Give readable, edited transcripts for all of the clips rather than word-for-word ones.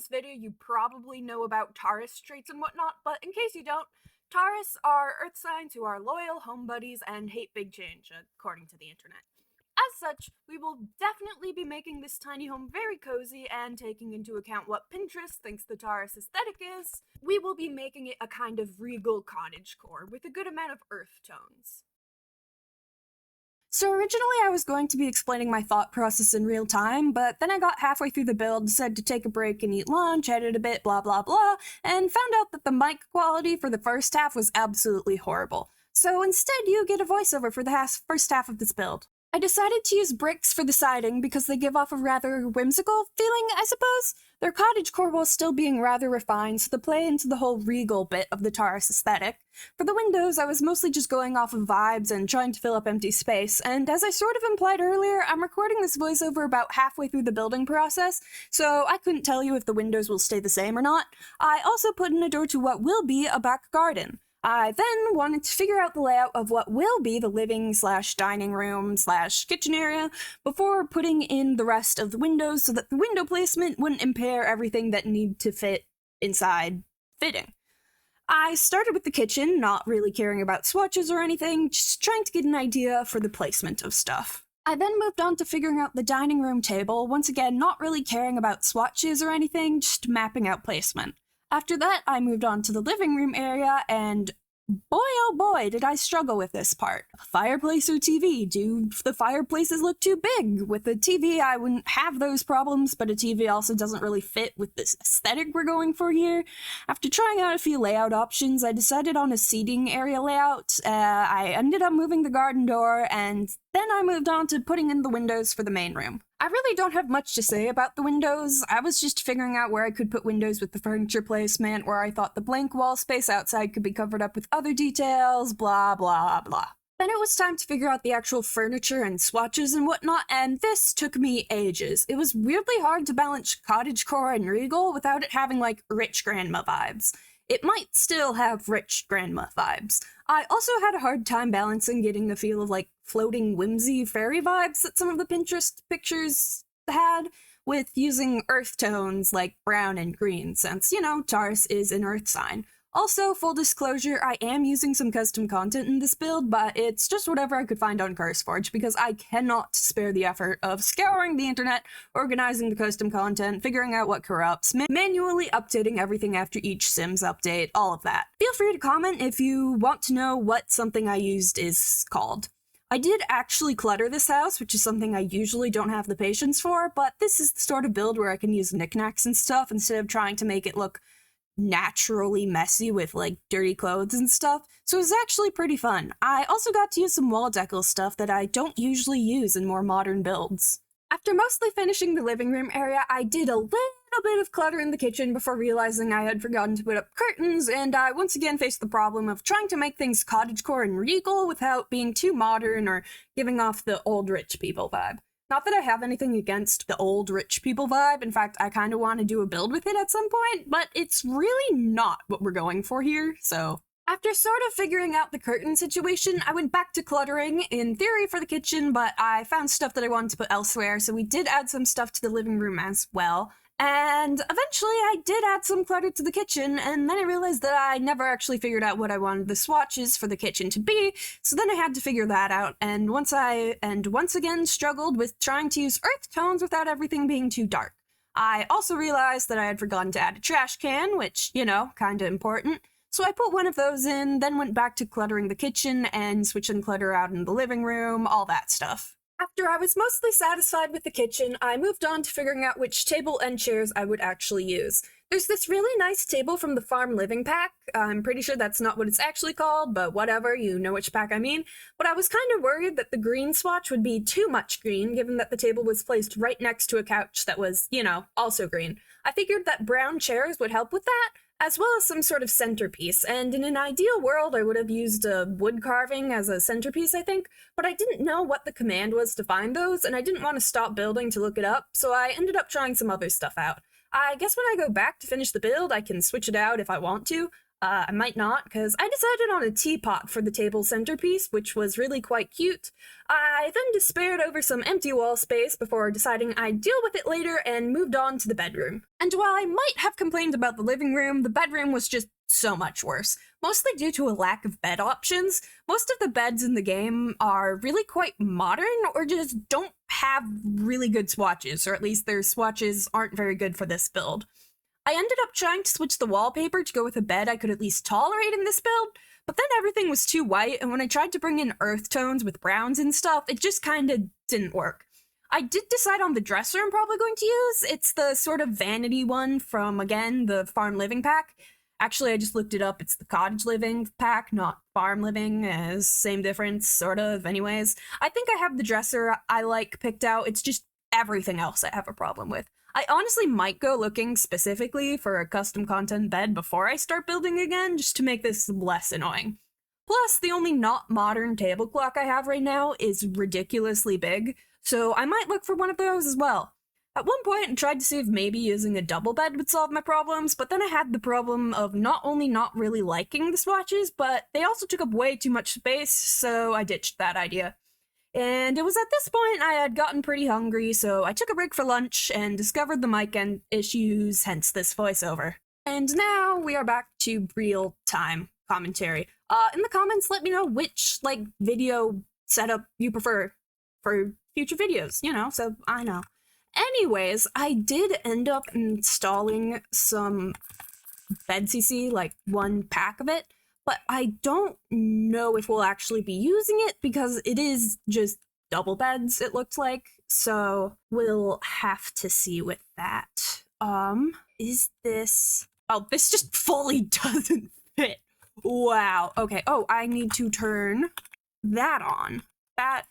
this video, you probably know about Taurus traits and whatnot, but in case you don't, Taurus are Earth signs who are loyal, home buddies, and hate big change, according to the internet. As such, we will definitely be making this tiny home very cozy and taking into account what Pinterest thinks the Taurus aesthetic is. We will be making it a kind of regal cottagecore with a good amount of earth tones. So originally I was going to be explaining my thought process in real time, but then I got halfway through the build, decided to take a break and eat lunch, edit a bit, blah blah blah, and found out that the mic quality for the first half was absolutely horrible. So instead you get a voiceover for the first half of this build. I decided to use bricks for the siding because they give off a rather whimsical feeling, I suppose. They're cottagecore while still being rather refined, so they play into the whole regal bit of the Taurus aesthetic. For the windows, I was mostly just going off of vibes and trying to fill up empty space, and as I sort of implied earlier, I'm recording this voiceover about halfway through the building process, so I couldn't tell you if the windows will stay the same or not. I also put in a door to what will be a back garden. I then wanted to figure out the layout of what will be the living/dining room/kitchen area before putting in the rest of the windows so that the window placement wouldn't impair everything that needed to fit inside fitting. I started with the kitchen, not really caring about swatches or anything, just trying to get an idea for the placement of stuff. I then moved on to figuring out the dining room table, once again not really caring about swatches or anything, just mapping out placement. After that, I moved on to the living room area, and boy oh boy did I struggle with this part. Fireplace or TV? Do the fireplaces look too big? With a TV, I wouldn't have those problems, but a TV also doesn't really fit with this aesthetic we're going for here. After trying out a few layout options, I decided on a seating area layout. I ended up moving the garden door, and then I moved on to putting in the windows for the main room. I really don't have much to say about the windows. I was just figuring out where I could put windows with the furniture placement, where I thought the blank wall space outside could be covered up with other details, blah blah blah. Then it was time to figure out the actual furniture and swatches and whatnot, and this took me ages. It was weirdly hard to balance cottagecore and regal without it having like rich grandma vibes. It might still have rich grandma vibes. I also had a hard time balancing getting the feel of like floating whimsy fairy vibes that some of the Pinterest pictures had with using earth tones like brown and green since, you know, Taurus is an earth sign. Also, full disclosure, I am using some custom content in this build, but it's just whatever I could find on CurseForge because I cannot spare the effort of scouring the internet, organizing the custom content, figuring out what corrupts, manually updating everything after each Sims update, all of that. Feel free to comment if you want to know what something I used is called. I did actually clutter this house, which is something I usually don't have the patience for, but this is the sort of build where I can use knickknacks and stuff instead of trying to make it look naturally messy with like dirty clothes and stuff, so it was actually pretty fun. I also got to use some wall decal stuff that I don't usually use in more modern builds. After mostly finishing the living room area, I did a little bit of clutter in the kitchen before realizing I had forgotten to put up curtains, and I once again faced the problem of trying to make things cottagecore and regal without being too modern or giving off the old rich people vibe. Not that I have anything against the old rich people vibe, in fact, I kind of want to do a build with it at some point, but it's really not what we're going for here, so. After sort of figuring out the curtain situation, I went back to cluttering, in theory for the kitchen, but I found stuff that I wanted to put elsewhere, so we did add some stuff to the living room as well. And eventually I did add some clutter to the kitchen, and then I realized that I never actually figured out what I wanted the swatches for the kitchen to be, so then I had to figure that out, and once again struggled with trying to use earth tones without everything being too dark. I also realized that I had forgotten to add a trash can, which, you know, kinda important, so I put one of those in, then went back to cluttering the kitchen and switching clutter out in the living room, all that stuff. After I was mostly satisfied with the kitchen, I moved on to figuring out which table and chairs I would actually use. There's this really nice table from the Farm Living pack. I'm pretty sure that's not what it's actually called, but whatever, you know which pack I mean. But I was kind of worried that the green swatch would be too much green, given that the table was placed right next to a couch that was, you know, also green. I figured that brown chairs would help with that, as well as some sort of centerpiece, and in an ideal world I would have used a wood carving as a centerpiece, I think, but I didn't know what the command was to find those, and I didn't want to stop building to look it up, so I ended up trying some other stuff out. I guess when I go back to finish the build, I can switch it out if I want to. I might not, because I decided on a teapot for the table centerpiece, which was really quite cute. I then despaired over some empty wall space before deciding I'd deal with it later and moved on to the bedroom. And while I might have complained about the living room, the bedroom was just so much worse. Mostly due to a lack of bed options. Most of the beds in the game are really quite modern or just don't have really good swatches, or at least their swatches aren't very good for this build. I ended up trying to switch the wallpaper to go with a bed I could at least tolerate in this build, but then everything was too white, and when I tried to bring in earth tones with browns and stuff, it just kinda didn't work. I did decide on the dresser I'm probably going to use. It's the sort of vanity one from, again, the farm living pack. Actually, I just looked it up. It's the cottage living pack, not farm living, as same difference, sort of, anyways. I think I have the dresser I like picked out. It's just everything else I have a problem with. I honestly might go looking specifically for a custom content bed before I start building again, just to make this less annoying. Plus, the only not modern table clock I have right now is ridiculously big, so I might look for one of those as well. At one point, I tried to see if maybe using a double bed would solve my problems, but then I had the problem of not only not really liking the swatches, but they also took up way too much space, so I ditched that idea. And it was at this point I had gotten pretty hungry, so I took a break for lunch and discovered the mic and issues, hence this voiceover. And now we are back to real-time commentary. In the comments, let me know which, video setup you prefer for future videos, so I know. Anyways, I did end up installing some bed CC, one pack of it, but I don't know if we'll actually be using it because it is just double beds, it looks like. So we'll have to see with that. Is this... Oh, this just fully doesn't fit. Wow. Okay. Oh, I need to turn that on. That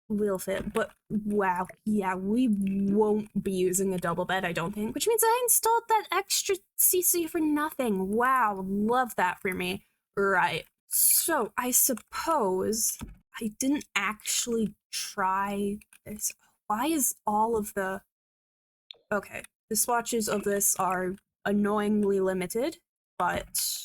will fit, but wow. Yeah, we won't be using a double bed, I don't think, which means I installed that extra CC for nothing. Wow, love that for me. Right. So, I suppose I didn't actually try this. Why is all of the... Okay, the swatches of this are annoyingly limited, but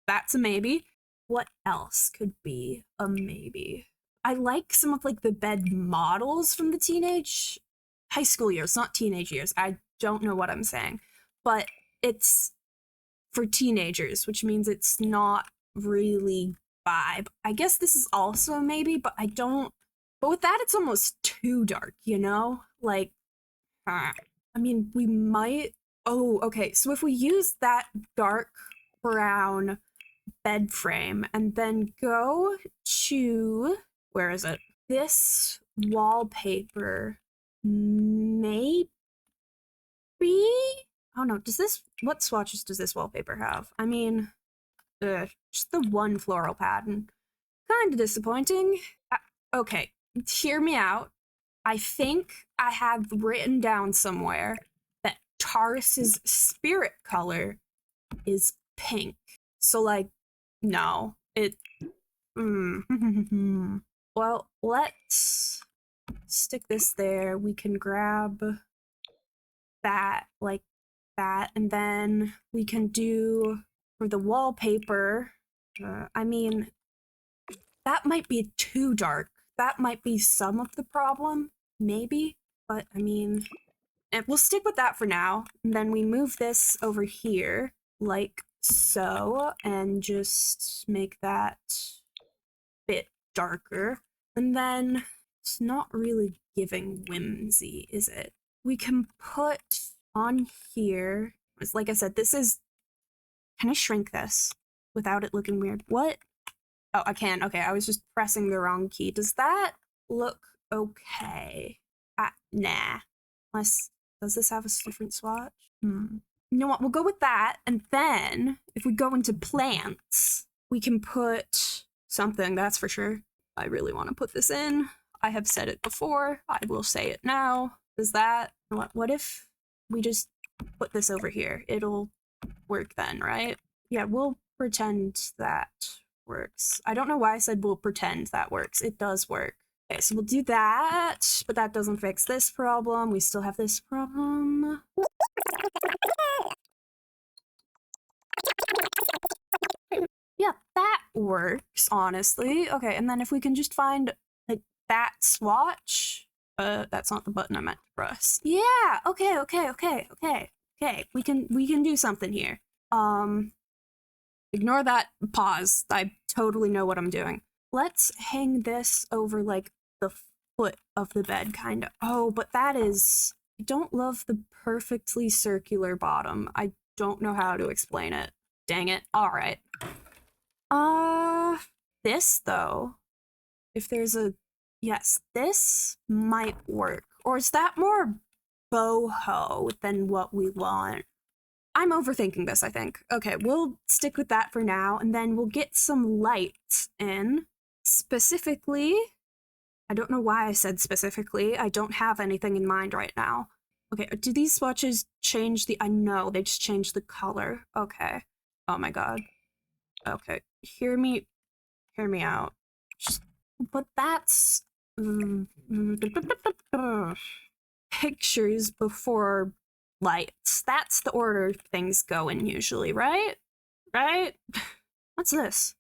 that's a maybe. What else could be a maybe? I like some of, the bed models from the high school years, not teenage years. I don't know what I'm saying. But it's for teenagers, which means it's not really vibe. I guess this is also maybe, but I don't... But with that, it's almost too dark, I mean, we might... Oh, okay, so if we use that dark brown bed frame and then go to... Where is it? This wallpaper, maybe? Oh no, what swatches does this wallpaper have? I mean, just the one floral pattern. Kinda disappointing. Okay, hear me out. I think I have written down somewhere that Taurus's spirit color is pink. So, no. Well, let's stick this there. We can grab that, like that, and then we can do for the wallpaper. I mean, that might be too dark. That might be some of the problem, maybe. But I mean, we'll stick with that for now. And then we move this over here, like so, and just make that bit darker. And then it's not really giving whimsy, is it? We can put on here, like I said, this is... Can I shrink this without it looking weird? What? Oh, I can. Okay, I was just pressing the wrong key. Does that look okay? Nah. Unless, does this have a different swatch? You know what, we'll go with that, and then, if we go into plants, we can put something, that's for sure. I really want to put this in. I have said it before. I will say it now. Does that... What if we just put this over here? It'll work then, right? Yeah, we'll pretend that works. I don't know why I said we'll pretend that works. It does work. Okay, so we'll do that, but that doesn't fix this problem. We still have this problem. Yeah, that works, honestly. Okay, and then if we can just find, like, that swatch. That's not the button I meant to press. Yeah, okay. Okay, we can do something here. Ignore that pause. I totally know what I'm doing. Let's hang this over, like, the foot of the bed, kind of. Oh, but that is... I don't love the perfectly circular bottom. I don't know how to explain it. Dang it. Alright. This, though, if there's a... Yes, this might work. Or is that more boho than what we want? I'm overthinking this, I think. Okay, we'll stick with that for now, and then we'll get some lights in. Specifically, I don't know why I said specifically. I don't have anything in mind right now. Okay, do these swatches change the... I know, they just change the color. Okay. Oh my god. Okay, hear me out. But that's... pictures before lights. That's the order things go in usually, right? Right? What's this?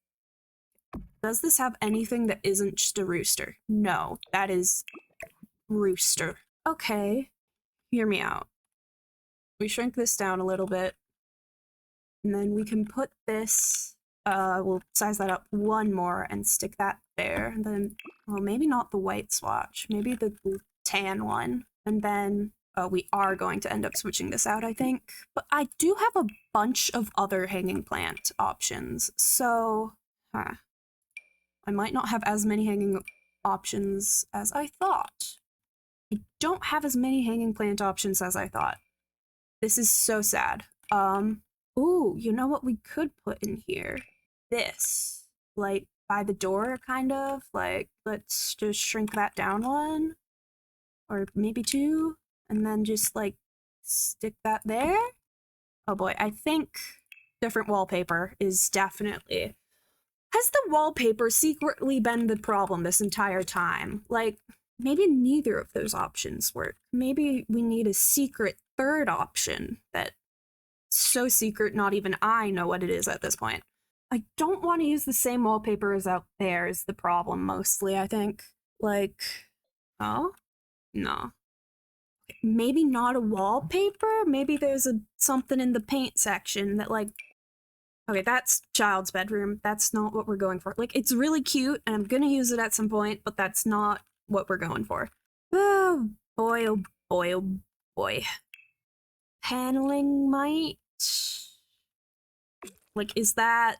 Does this have anything that isn't just a rooster? No, that is rooster. Okay, hear me out. We shrink this down a little bit, and then we can put this, we'll size that up one more and stick that there, and then, well, maybe not the white swatch, maybe the tan one, and then we are going to end up switching this out, I think. But I do have a bunch of other hanging plant options, so I might not have as many hanging options as I thought. I don't have as many hanging plant options as I thought. This is so sad. Ooh, you know what we could put in here? This. Like, by the door, kind of. Like, let's just shrink that down one. Or maybe two. And then just, like, stick that there. Oh boy, I think different wallpaper is definitely... Has the wallpaper secretly been the problem this entire time? Like, maybe neither of those options work. Maybe we need a secret third option that's so secret not even I know what it is at this point. I don't want to use the same wallpaper as out there is the problem mostly, I think. Like, oh? No. Maybe not a wallpaper? Maybe there's something in the paint section that, like... Okay, that's child's bedroom. That's not what we're going for. Like, it's really cute, and I'm gonna use it at some point, but that's not what we're going for. Oh boy, oh boy, oh boy. Paneling might... Like, is that...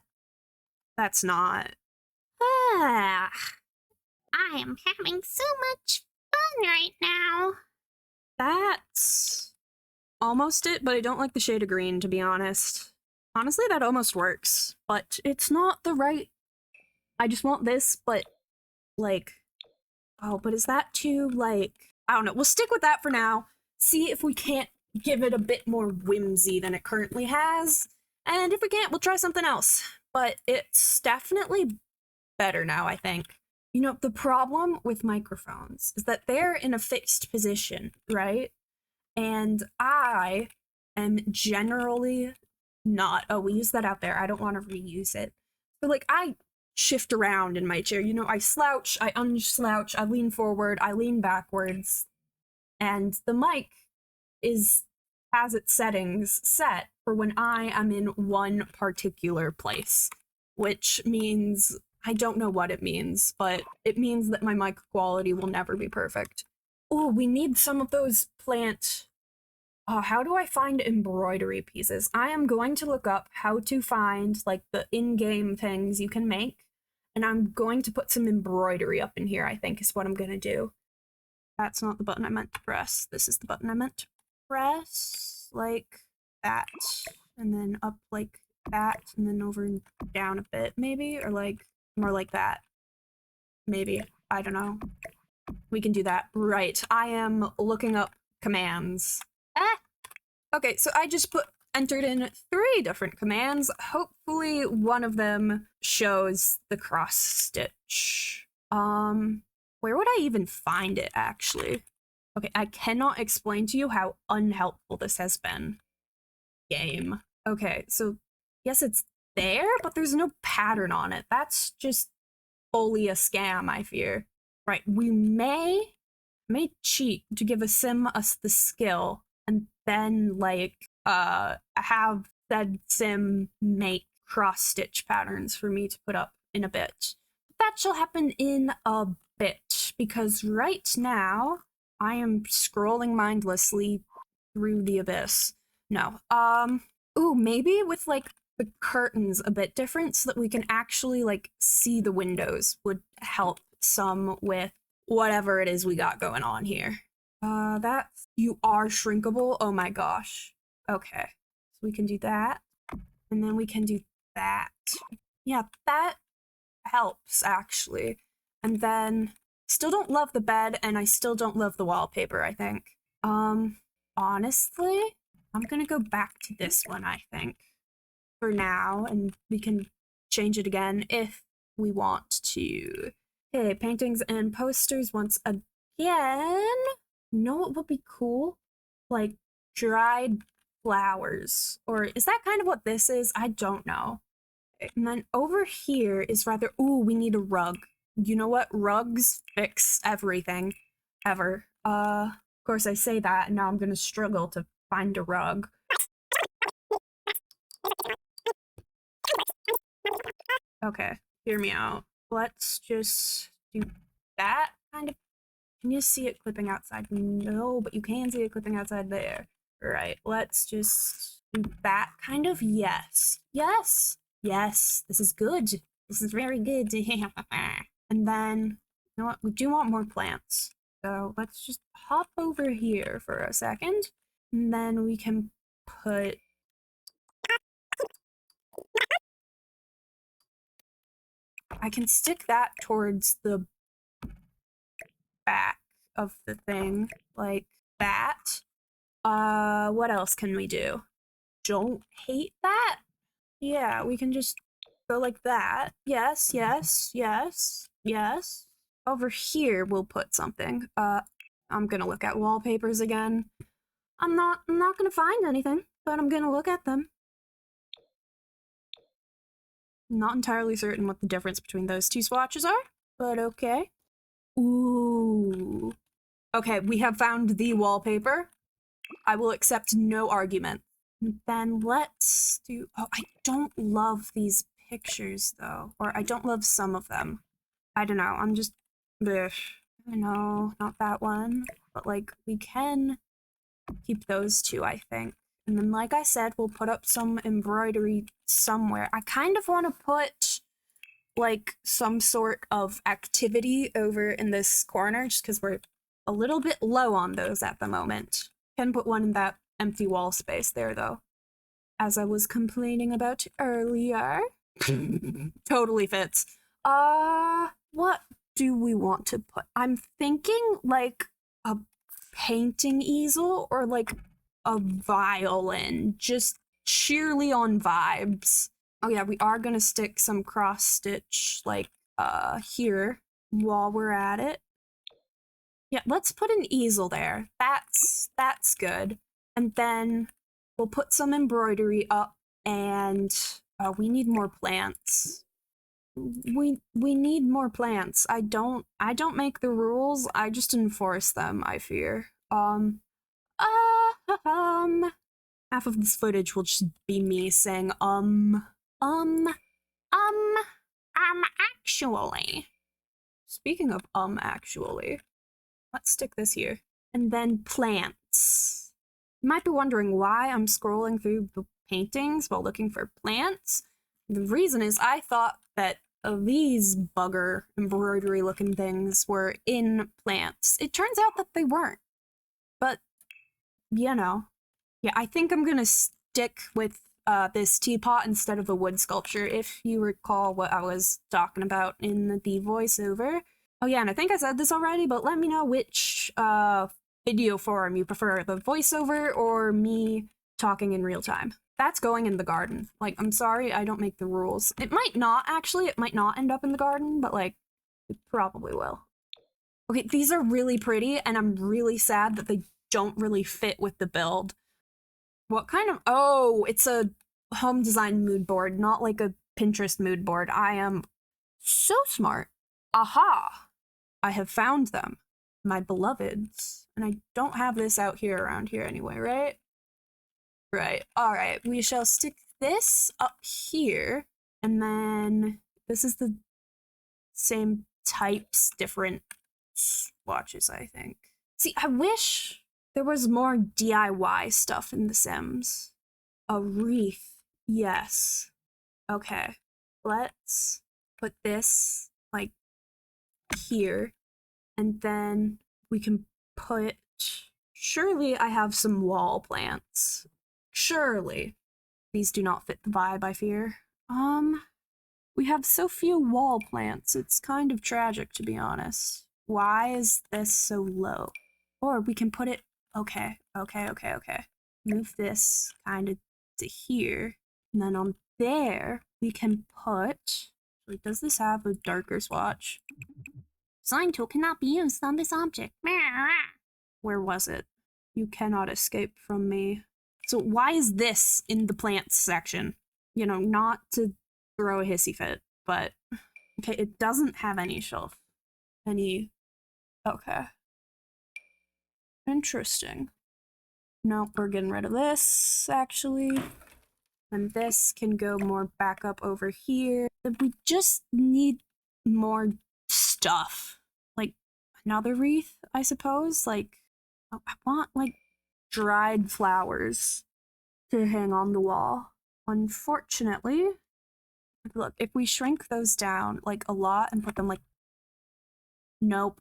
That's not... Ah, I am having so much fun right now. That's... almost it, but I don't like the shade of green, to be honest. Honestly, that almost works, but it's not the right... I just want this, but, like... Oh, but is that too, like... I don't know. We'll stick with that for now. See if we can't give it a bit more whimsy than it currently has. And if we can't, we'll try something else. But it's definitely better now, I think. You know, the problem with microphones is that they're in a fixed position, right? And I am generally not... Oh, we use that out there. I don't want to reuse it. But, like, I shift around in my chair. You know, I slouch, I unslouch, I lean forward, I lean backwards. And the mic has its settings set for when I am in one particular place. Which means... I don't know what it means, but it means that my mic quality will never be perfect. Oh, we need some of those plant... how do I find embroidery pieces? I am going to look up how to find, like, the in-game things you can make, and I'm going to put some embroidery up in here, I think, is what I'm gonna do. That's not the button I meant to press. This is the button I meant to press. Like that. And then up like that, and then over and down a bit, maybe? Or, like, more like that. Maybe. I don't know. We can do that. Right. I am looking up commands. Okay, so I just entered in 3 different commands. Hopefully one of them shows the cross stitch. Where would I even find it, actually? Okay, I cannot explain to you how unhelpful this has been. Game. Okay, so yes, it's there, but there's no pattern on it. That's just fully a scam, I fear. Right, we may cheat to give a sim us the skill and then like have said sim make cross stitch patterns for me to put up in a bit. That shall happen in a bit because right now I am scrolling mindlessly through the abyss. No. Ooh, maybe with like the curtains a bit different so that we can actually like see the windows would help some with whatever it is we got going on here. That's you are shrinkable. Oh my gosh. Okay. So we can do that. And then we can do that. Yeah, that helps actually. And then still don't love the bed and I still don't love the wallpaper, I think. Honestly, I'm gonna go back to this one, I think. For now, and we can change it again if we want to. Okay, paintings and posters once again. You know what would be cool? Like dried flowers. Or is that kind of what this is? I don't know. And then over here is rather, ooh, we need a rug. You know what? Rugs fix everything. Ever. Of course I say that, and now I'm gonna struggle to find a rug. Okay, hear me out. Let's just do that kind of. Can you see it clipping outside? No, but you can see it clipping outside there. Right, let's just do that kind of. Yes. Yes. Yes. This is good. This is very good. And then, you know what? We do want more plants. So let's just hop over here for a second. And then we can put I can stick that towards the back of the thing, like that. What else can we do? Don't hate that? Yeah, we can just go like that. Yes, yes, yes, yes. Over here, we'll put something. I'm gonna look at wallpapers again. I'm not gonna find anything, but I'm gonna look at them. Not entirely certain what the difference between those two swatches are, but okay. Ooh. Okay, we have found the wallpaper. I will accept no argument. Then let's do... Oh, I don't love these pictures, though. Or I don't love some of them. I don't know, I'm just... Blech. No, not that one. But, like, we can keep those two, I think. And then, like I said, we'll put up some embroidery somewhere. I kind of want to put, like, some sort of activity over in this corner, just because we're a little bit low on those at the moment. Can put one in that empty wall space there, though. As I was complaining about earlier. Totally fits. What do we want to put? I'm thinking, like, a painting easel or, like, a violin. Just sheerly on vibes. Oh yeah, we are gonna stick some cross-stitch, like, here while we're at it. Yeah, let's put an easel there. That's good. And then we'll put some embroidery up, and we need more plants. We need more plants. I don't make the rules. I just enforce them, I fear. Half of this footage will just be me saying actually. Speaking of actually, let's stick this here. And then plants. You might be wondering why I'm scrolling through the paintings while looking for plants. The reason is I thought that these bugger embroidery looking things were in plants. It turns out that they weren't. But, you know. Yeah, I think I'm gonna stick with this teapot instead of a wood sculpture, if you recall what I was talking about in the voiceover. Oh yeah, and I think I said this already, but let me know which video form you prefer, the voiceover or me talking in real time. That's going in the garden. Like, I'm sorry, I don't make the rules. It might not, actually. It might not end up in the garden, but, like, it probably will. Okay, these are really pretty, and I'm really sad that they don't really fit with the build. What kind of... Oh, it's a home design mood board, not like a Pinterest mood board. I am so smart. Aha! I have found them, my beloveds. And I don't have this out here around here anyway, right? Right. All right. We shall stick this up here, and then this is the same types, different swatches, I think. See, I wish there was more DIY stuff in The Sims. A wreath. Yes. Okay. Let's put this, like, here. And then we can put... Surely I have some wall plants. Surely. These do not fit the vibe, I fear. We have so few wall plants. It's kind of tragic, to be honest. Why is this so low? Or we can put it... Okay. Move this kind of to here. And then on there, we can put... Wait, does this have a darker swatch? Design tool cannot be used on this object. Where was it? You cannot escape from me. So why is this in the plants section? You know, not to throw a hissy fit, but... Okay, it doesn't have any shelf. Okay. Interesting. No, we're getting rid of this, actually. And this can go more back up over here. We just need more stuff. Like, another wreath, I suppose? Like, I want, like, dried flowers to hang on the wall. Unfortunately, look, if we shrink those down, like, a lot and put them, like... Nope.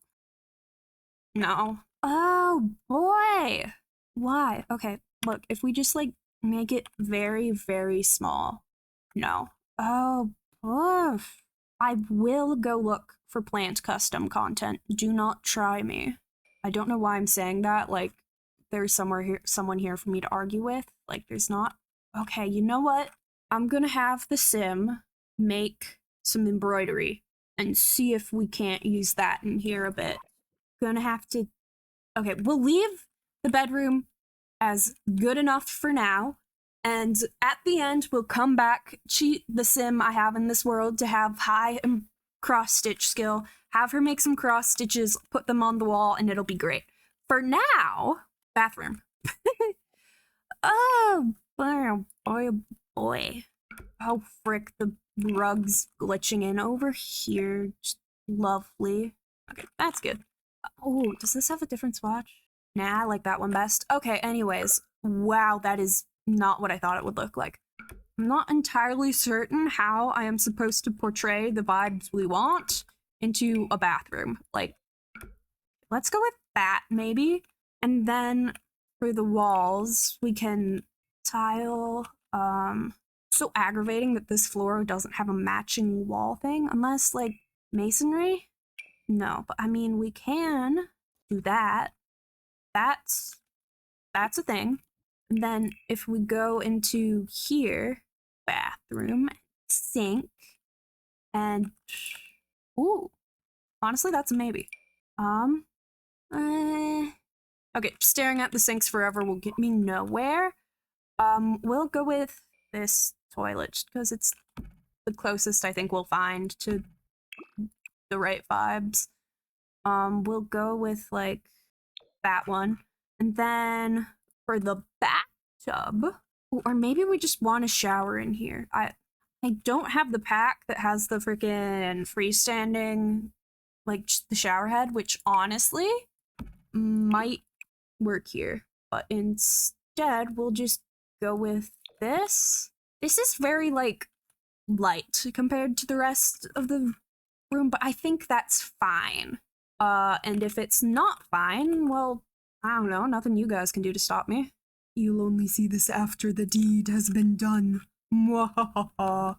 No. Oh, boy! Why? Okay, look, if we just, like, make it very, very small. No. Oh, oof. I will go look for plant custom content. Do not try me. I don't know why I'm saying that, like, there's someone here for me to argue with. Like, there's not. Okay, you know what? I'm gonna have the sim make some embroidery and see if we can't use that in here a bit. Gonna have to... Okay, we'll leave the bedroom as good enough for now, and at the end, we'll come back, cheat the sim I have in this world to have high cross-stitch skill, have her make some cross-stitches, put them on the wall, and it'll be great. For now, bathroom. Oh, boy, oh boy. Oh, frick, the rug's glitching in over here. Just lovely. Okay, that's good. Oh, does this have a different swatch? Nah, I like that one best. Okay, anyways. Wow, that is not what I thought it would look like. I'm not entirely certain how I am supposed to portray the vibes we want into a bathroom. Like, let's go with that, maybe. And then for the walls, we can tile, so aggravating that this floor doesn't have a matching wall thing, unless, like, masonry? No, but I mean, we can do that. That's a thing. And then if we go into here, bathroom, sink, and ooh, honestly, that's a maybe. Okay, staring at the sinks forever will get me nowhere. We'll go with this toilet just because it's the closest I think we'll find to the right vibes. We'll go with, like, that one. And then for the bathtub, or maybe we just want a shower in here. I don't have the pack that has the freaking freestanding, like, the shower head, which honestly might work here. But instead, we'll just go with this. This is very, like, light compared to the rest of the room, but I think that's fine. And if it's not fine, well, I don't know, nothing you guys can do to stop me. You'll only see this after the deed has been done. Mwahaha.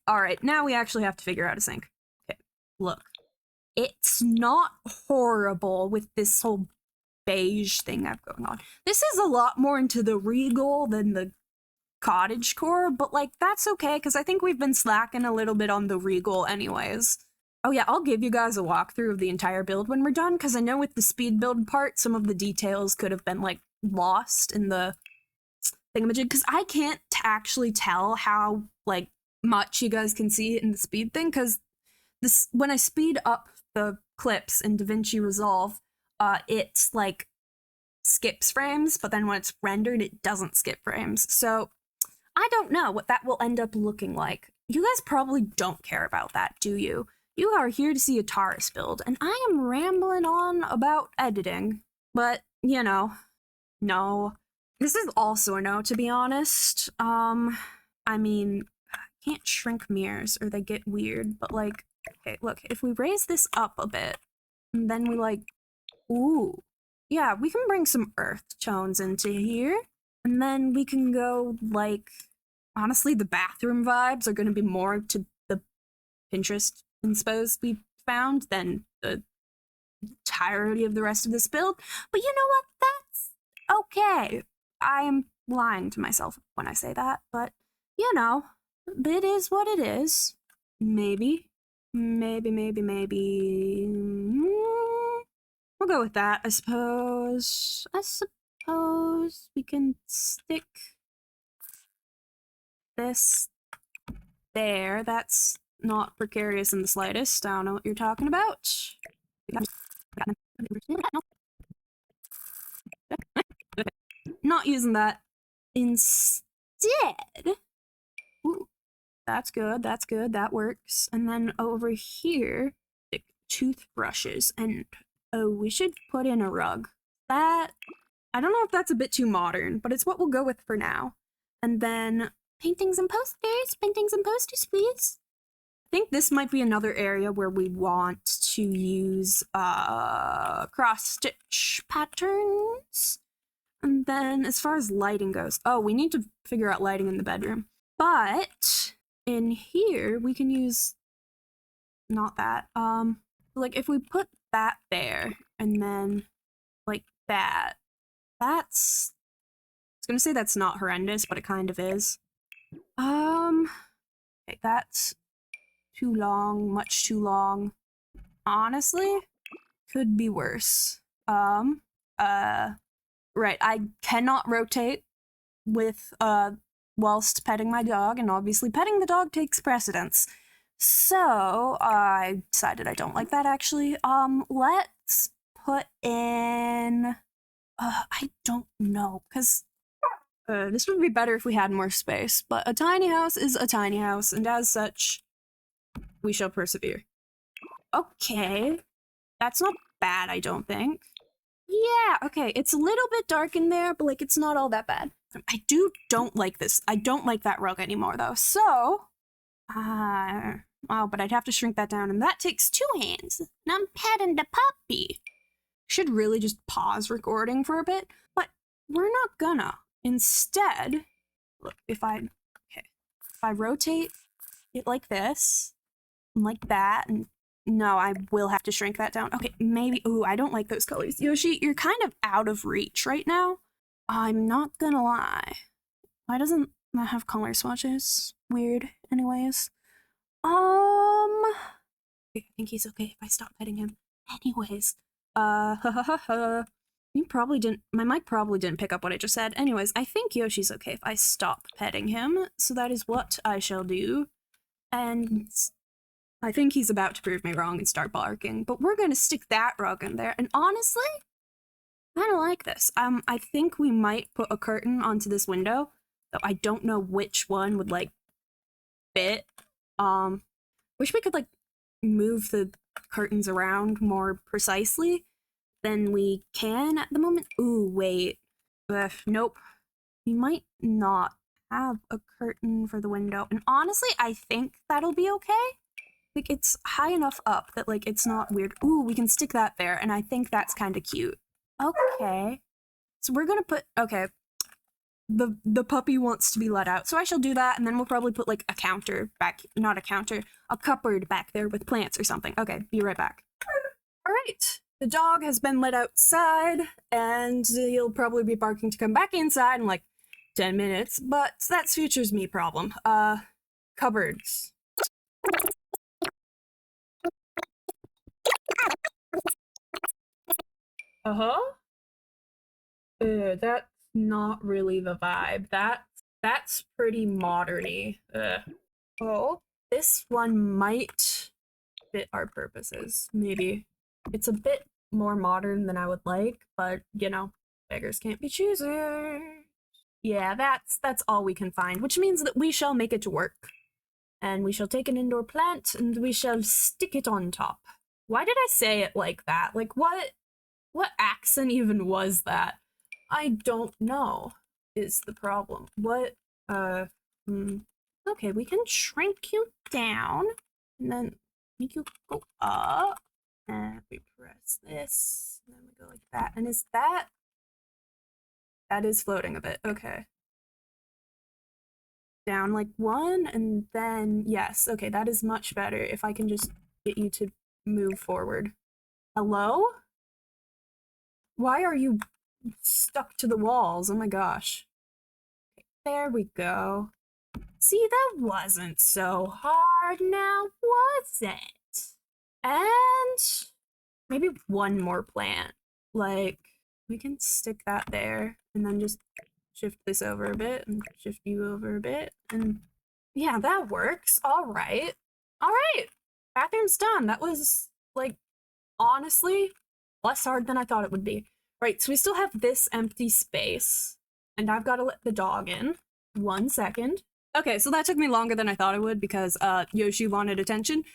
Alright, now we actually have to figure out a sink. Okay, look. It's not horrible with this whole beige thing I've going on. This is a lot more into the regal than the cottagecore, but, like, that's okay, because I think we've been slacking a little bit on the regal anyways. Oh yeah, I'll give you guys a walkthrough of the entire build when we're done, because I know with the speed build part, some of the details could have been, like, lost in the thingamajig, because I can't actually tell how, like, much you guys can see in the speed thing, because this, when I speed up the clips in DaVinci Resolve, it's, like, skips frames, but then when it's rendered, it doesn't skip frames. So I don't know what that will end up looking like. You guys probably don't care about that, do you? You are here to see a Taurus build, and I am rambling on about editing. But, you know, no. This is also a no, to be honest. I mean, I can't shrink mirrors or they get weird, but like, okay, look, if we raise this up a bit, and then we like, ooh, yeah, we can bring some earth tones into here, and then we can go like, honestly, the bathroom vibes are going to be more to the Pinterest inspo we found than the entirety of the rest of this build. But you know what? That's okay. I am lying to myself when I say that, but you know, it is what it is. Maybe. We'll go with that, I suppose. I suppose we can stick this there. That's not precarious in the slightest. I don't know what you're talking about. Not using that. Instead, ooh, that's good, that works. And then over here, stick toothbrushes, and oh, we should put in a rug. That, I don't know if that's a bit too modern, but it's what we'll go with for now. And then paintings and posters, please. I think this might be another area where we want to use cross-stitch patterns. And then as far as lighting goes, oh, we need to figure out lighting in the bedroom. But in here, we can use, not that, like if we put that there and then like that, that's, I was gonna say that's not horrendous, but it kind of is. Okay, that's too long, much too long. Honestly, could be worse. Right, I cannot rotate with, whilst petting my dog, and obviously petting the dog takes precedence. So, I decided I don't like that, actually. Let's put in, I don't know, because, this would be better if we had more space, but a tiny house is a tiny house, and as such, we shall persevere. Okay, that's not bad, I don't think. Yeah, okay, it's a little bit dark in there, but like it's not all that bad. I don't like this. I don't like that rug anymore though. So, oh, but I'd have to shrink that down, and that takes 2 hands. And I'm petting the puppy. Should really just pause recording for a bit, but we're not gonna. Instead, look, if I rotate it like this, and like that, and no, I will have to shrink that down. Okay, maybe, ooh, I don't like those colors. Yoshi, you're kind of out of reach right now. I'm not gonna lie. Why doesn't that have color swatches? Weird, anyways. I think he's okay if I stop petting him. Anyways, you probably didn't, my mic probably didn't pick up what I just said. Anyways, I think Yoshi's okay if I stop petting him, so that is what I shall do. And I think he's about to prove me wrong and start barking, but we're gonna stick that rug in there, and honestly, I don't like this. I think we might put a curtain onto this window, though I don't know which one would, like, fit. Wish we could, like, move the curtains around more precisely than we can at the moment. Ooh, wait. Nope. We might not have a curtain for the window, and honestly, I think that'll be okay. Like, it's high enough up that, like, it's not weird. Ooh, we can stick that there, and I think that's kind of cute. Okay. So we're gonna put, okay. The puppy wants to be let out, so I shall do that, and then we'll probably put, like, a counter back, not a counter, a cupboard back there with plants or something. Okay, be right back. Alright, the dog has been let outside, and he'll probably be barking to come back inside in, like, 10 minutes, but that's future's me problem. Cupboards. Uh-huh. That's not really the vibe. That's pretty modern-y. Oh, this one might fit our purposes, maybe. It's a bit more modern than I would like, but you know, beggars can't be choosers. Yeah, that's all we can find, which means that we shall make it work. And we shall take an indoor plant and we shall stick it on top. Why did I say it like that? Like what accent even was that? I don't know is the problem. What okay, we can shrink you down and then make you go up. And we press this, and then we go like that. And is that is floating a bit. Okay. Down like one, and then yes. Okay, that is much better. If I can just get you to move forward. Hello? Why are you stuck to the walls? Oh my gosh. Okay, there we go. See, that wasn't so hard now, was it? And maybe one more plant. Like, we can stick that there and then just shift this over a bit and shift you over a bit. And yeah, that works. All right. All right. Bathroom's done. That was, like, honestly, less hard than I thought it would be. Right, so we still have this empty space, and I've got to let the dog in. 1 second. Okay, so that took me longer than I thought it would because Yoshi wanted attention,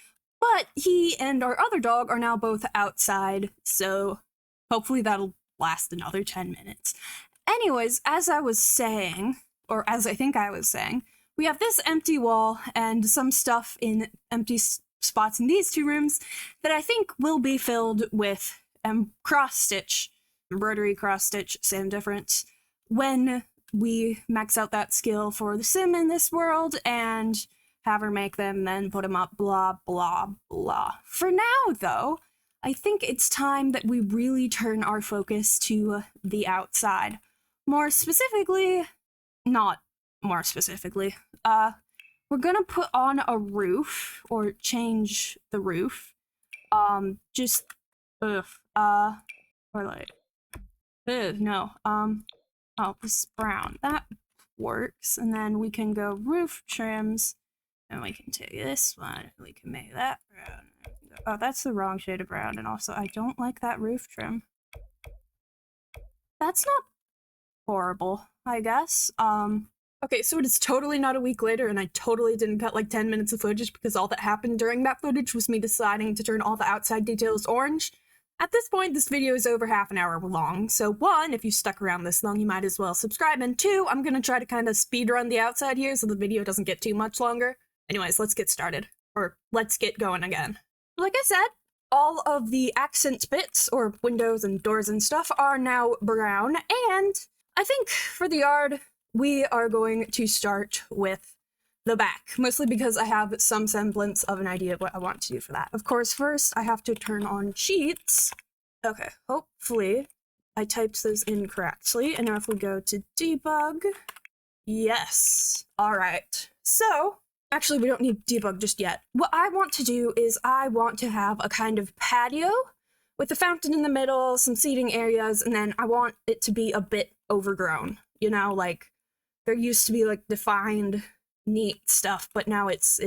but he and our other dog are now both outside, so hopefully that'll last another 10 minutes. Anyways, as I was saying, or as I think I was saying, we have this empty wall and some stuff in empty spots in these two rooms that I think will be filled with cross-stitch, embroidery cross-stitch, same difference, when we max out that skill for the sim in this world and have her make them, then put them up, blah, blah, blah. For now, though, I think it's time that we really turn our focus to the outside. More specifically, not more specifically, we're gonna put on a roof, or change the roof. Just, or like, no, oh, this is brown. That works. And then we can go roof trims, and we can take this one, we can make that brown. Oh, that's the wrong shade of brown, and also I don't like that roof trim. That's not horrible, I guess. Okay, so it is totally not a week later, and I totally didn't cut like 10 minutes of footage because all that happened during that footage was me deciding to turn all the outside details orange. At this point, this video is over half an hour long, so 1, if you stuck around this long, you might as well subscribe, and 2, I'm gonna try to kind of speed run the outside here so the video doesn't get too much longer. Anyways, let's get started. Or, let's get going again. Like I said, all of the accent bits, or windows and doors and stuff, are now brown, and I think for the yard, we are going to start with the back, mostly because I have some semblance of an idea of what I want to do for that. Of course, first I have to turn on cheats. Okay, hopefully I typed those in correctly, and now if we go to debug, yes. All right, so actually we don't need debug just yet. What I want to do is I want to have a kind of patio with a fountain in the middle, some seating areas, and then I want it to be a bit overgrown. You know, like there used to be like defined neat stuff, but now it's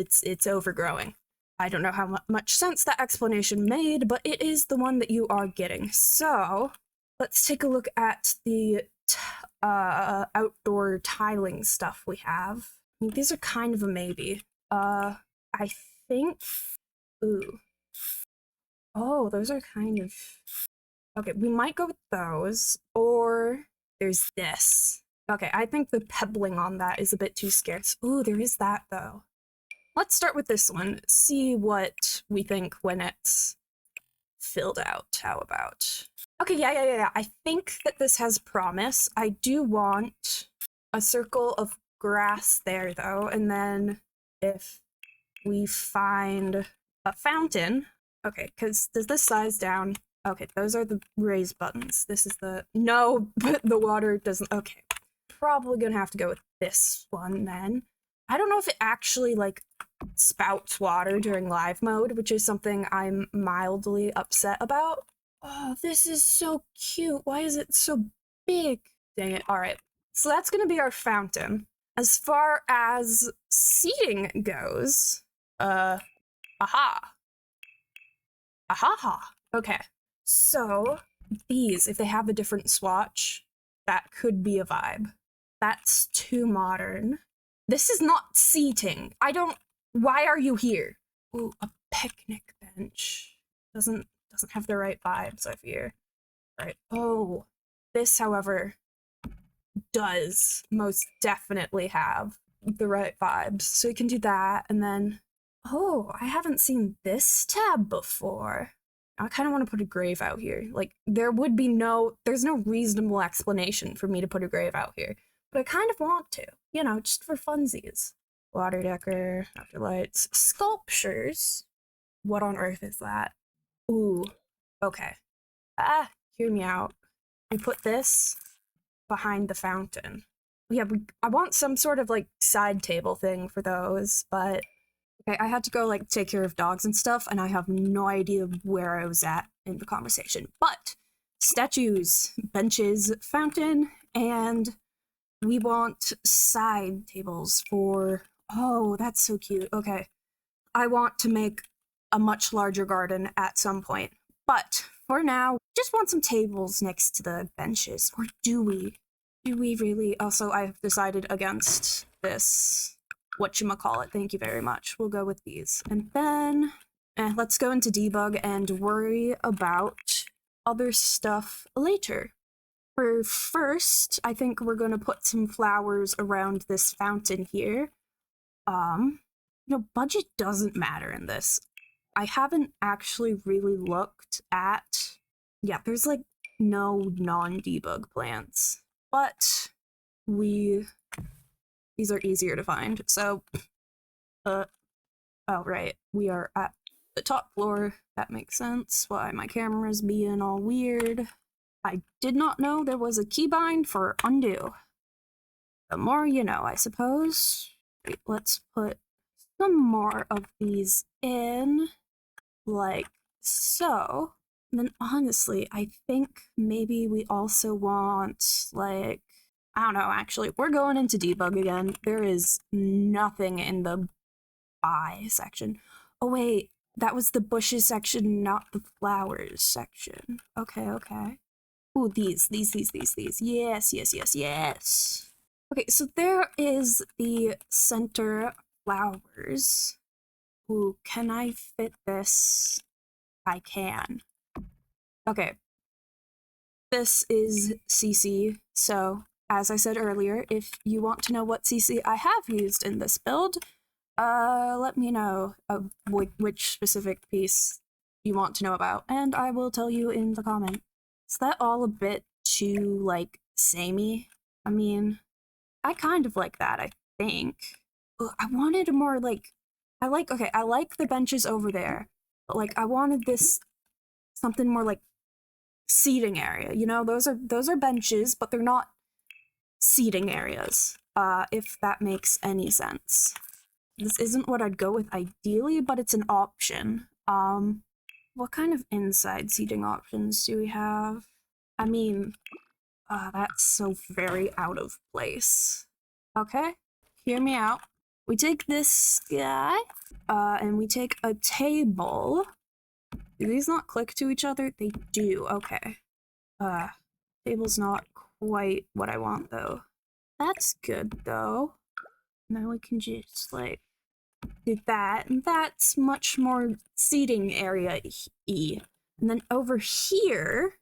overgrowing. I don't know how much sense that explanation made, but it is the one that you are getting. So let's take a look at the outdoor tiling stuff we have. I mean, these are kind of a maybe. I think, ooh. Oh, those are kind of, okay, we might go with those, or there's this. Okay, I think the pebbling on that is a bit too scarce. Ooh, there is that, though. Let's start with this one, see what we think when it's filled out. How about? Okay, yeah. I think that this has promise. I do want a circle of grass there, though, and then if we find a fountain, okay, because does this size down? Okay, those are the raised buttons. This is the, no, but the water doesn't, okay. Probably gonna have to go with this one then. I don't know if it actually like spouts water during live mode, which is something I'm mildly upset about. Oh, this is so cute. Why is it so big? Dang it. All right. So that's going to be our fountain. As far as seating goes, aha. Aha. Okay. So these, if they have a different swatch, that could be a vibe. That's too modern. This is not seating. Why are you here? Ooh, a picnic bench. Doesn't have the right vibes, I fear. Right. Oh, this, however, does most definitely have the right vibes. So we can do that, and then, oh, I haven't seen this tab before. I kind of want to put a grave out here. Like, there's no reasonable explanation for me to put a grave out here, but I kind of want to, just for funsies. Water decor, afterlights, sculptures. What on earth is that? Ooh, okay. Hear me out. We put this behind the fountain. Yeah, I want some sort of like side table thing for those, but okay, I had to go like take care of dogs and stuff, and I have no idea where I was at in the conversation. But statues, benches, fountain, and we want side tables for. Oh, that's so cute. Okay, I want to make a much larger garden at some point, but for now, just want some tables next to the benches. Or do we? Do we really? Also, I've decided against this. Whatchamacallit. Thank you very much. We'll go with these. And then, let's go into debug and worry about other stuff later. For first, I think we're going to put some flowers around this fountain here. Budget doesn't matter in this. I haven't actually really looked at. Yeah, there's like no non-debug plants, but these are easier to find. So, oh right, we are at the top floor. That makes sense. Why my camera's being all weird. I did not know there was a keybind for undo. The more you know, I suppose. Wait, let's put some more of these in. Like so. And then honestly, I think maybe we also want, like, I don't know, actually, we're going into debug again. There is nothing in the buy section. Oh wait, that was the bushes section, not the flowers section. Okay. Ooh, these. Yes. Okay, so there is the center flowers. Ooh, can I fit this? I can. Okay. This is CC, so as I said earlier, if you want to know what CC I have used in this build, let me know which specific piece you want to know about, and I will tell you in the comment. Is that all a bit too, like, samey? I mean, I kind of like that, I think. Ugh, I wanted a more, like, I like the benches over there, but, like, I wanted this something more like seating area. Those are benches, but they're not seating areas. If that makes any sense. This isn't what I'd go with ideally, but it's an option. What kind of inside seating options do we have? I mean, that's so very out of place. Okay, hear me out. We take this guy, and we take a table. Do these not click to each other? They do, okay. Table's not quite what I want, though. That's good, though. Now we can just, like, do that, and that's much more seating area-y. And then over here,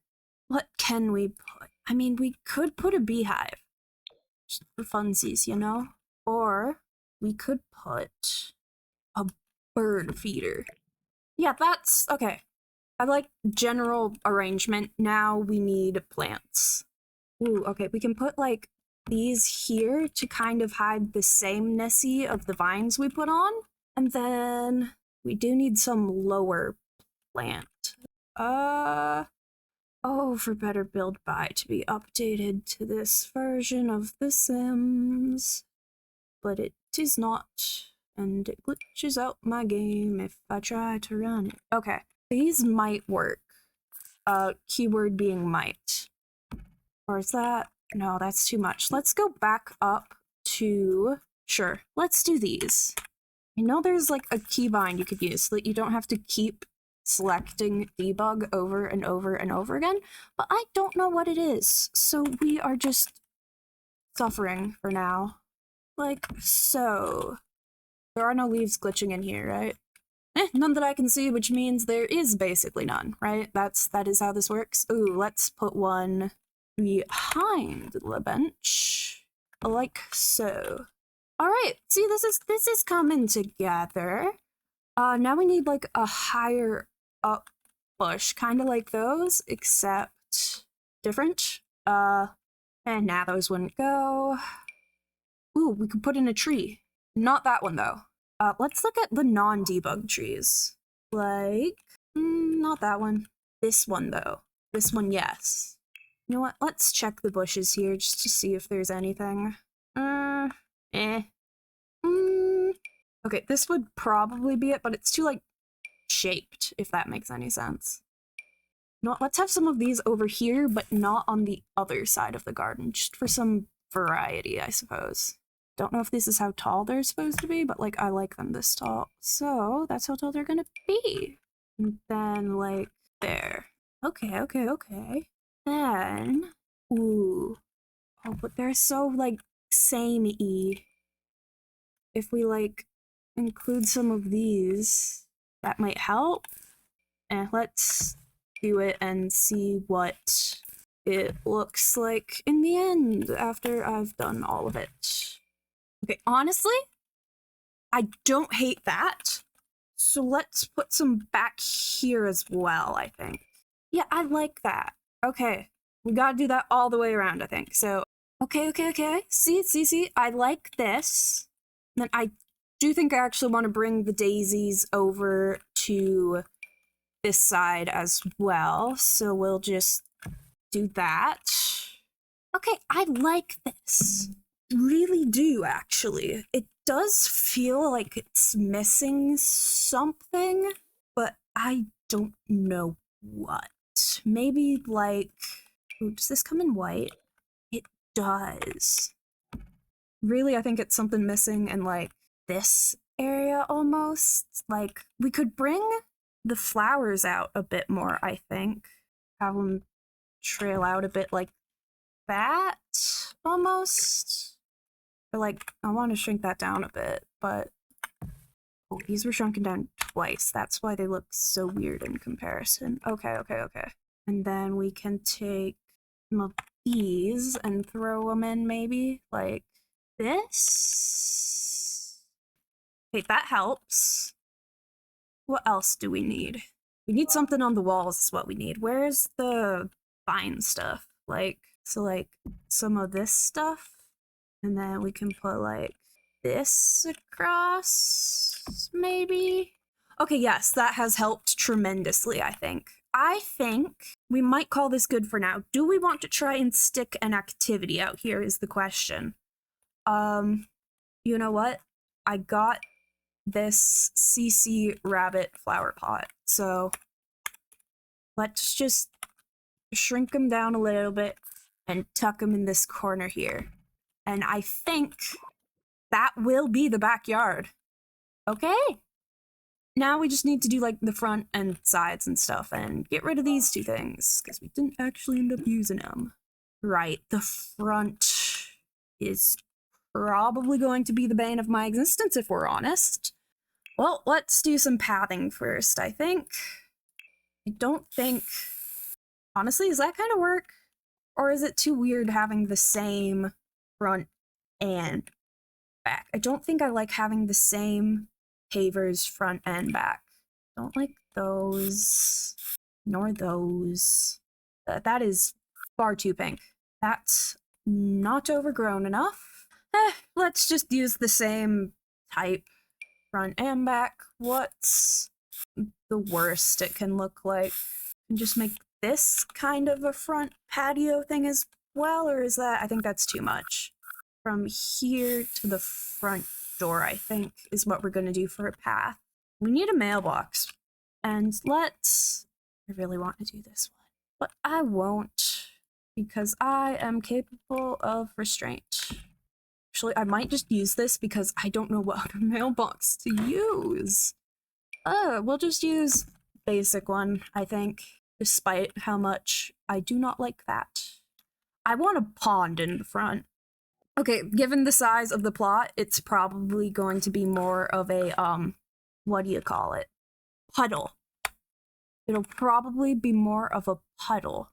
what can we put? I mean, we could put a beehive. Just for funsies, Or we could put a bird feeder. Yeah, that's okay. I like general arrangement. Now we need plants. Ooh, okay, we can put like these here to kind of hide the sameness-y of the vines we put on. And then we do need some lower plant. Oh, for better build by to be updated to this version of The Sims. But it is not, and it glitches out my game if I try to run it. Okay, these might work. Keyword being might. Or is that? No, that's too much. Let's go back up to... Sure, let's do these. I know there's like a keybind you could use so that you don't have to keep selecting debug over and over and over again, but I don't know what it is, so we are just suffering for now. Like so. There are no leaves glitching in here, right? None that I can see, which means there is basically none, right? That is how this works. Ooh, let's put one behind the bench, like so. All right, see, this is coming together. Now we need like a higher up bush, kind of like those, except different. And now those wouldn't go. Ooh, we could put in a tree. Not that one though. Let's look at the non-debug trees. Like, not that one. This one though. This one, yes. You know what? Let's check the bushes here just to see if there's anything. Okay, this would probably be it, but it's too, like, shaped, if that makes any sense. You know what? Let's have some of these over here, but not on the other side of the garden, just for some variety, I suppose. Don't know if this is how tall they're supposed to be, but, like, I like them this tall. So, that's how tall they're gonna be. And then, like, there. Okay. Then, ooh. Oh, but they're so, like, samey. If we, like, include some of these, that might help. And let's do it and see what it looks like in the end after I've done all of it. Okay, honestly, I don't hate that. So let's put some back here as well, I think. Yeah, I like that. Okay, we gotta do that all the way around, I think. So, okay. See, I like this. Then I do think I actually want to bring the daisies over to this side as well. So we'll just do that. Okay, I like this. Really do, actually. It does feel like it's missing something, but I don't know what. Maybe like... Ooh, does this come in white? It does. Really, I think it's something missing in, like, this area almost. Like, we could bring the flowers out a bit more, I think. Have them trail out a bit like that, almost. Or, like, I want to shrink that down a bit, but... Oh, these were shrunken down twice. That's why they look so weird in comparison. Okay. And then we can take some of these and throw them in, maybe? Like this? Okay, that helps. What else do we need? We need something on the walls is what we need. Where's the vine stuff? Like, so like some of this stuff? And then we can put like this across, maybe? Okay, yes, that has helped tremendously, I think. I think we might call this good for now. Do we want to try and stick an activity out here is the question. You know what? I got this CC rabbit flower pot, so let's just shrink them down a little bit and tuck them in this corner here. And I think that will be the backyard. Okay. Now we just need to do like the front and sides and stuff and get rid of these two things because we didn't actually end up using them. Right, the front is probably going to be the bane of my existence if we're honest. Well, let's do some pathing first, I think. I don't think... Honestly, does that kind of work? Or is it too weird having the same front and back? I don't think I like having the same pavers front and back. Don't like those, nor those. That is far too pink. That's not overgrown enough. Let's just use the same type front and back. What's the worst it can look like? And just make this kind of a front patio thing as well, or is that... I think that's too much. From here to the front door, I think, is what we're going to do for a path. We need a mailbox. And let's... I really want to do this one. But I won't. because I am capable of restraint. Actually, I might just use this because I don't know what other mailbox to use. We'll just use basic one, I think, despite how much I do not like that. I want a pond in the front. Okay, given the size of the plot, it's probably going to be more of a, what do you call it? Puddle. It'll probably be more of a puddle.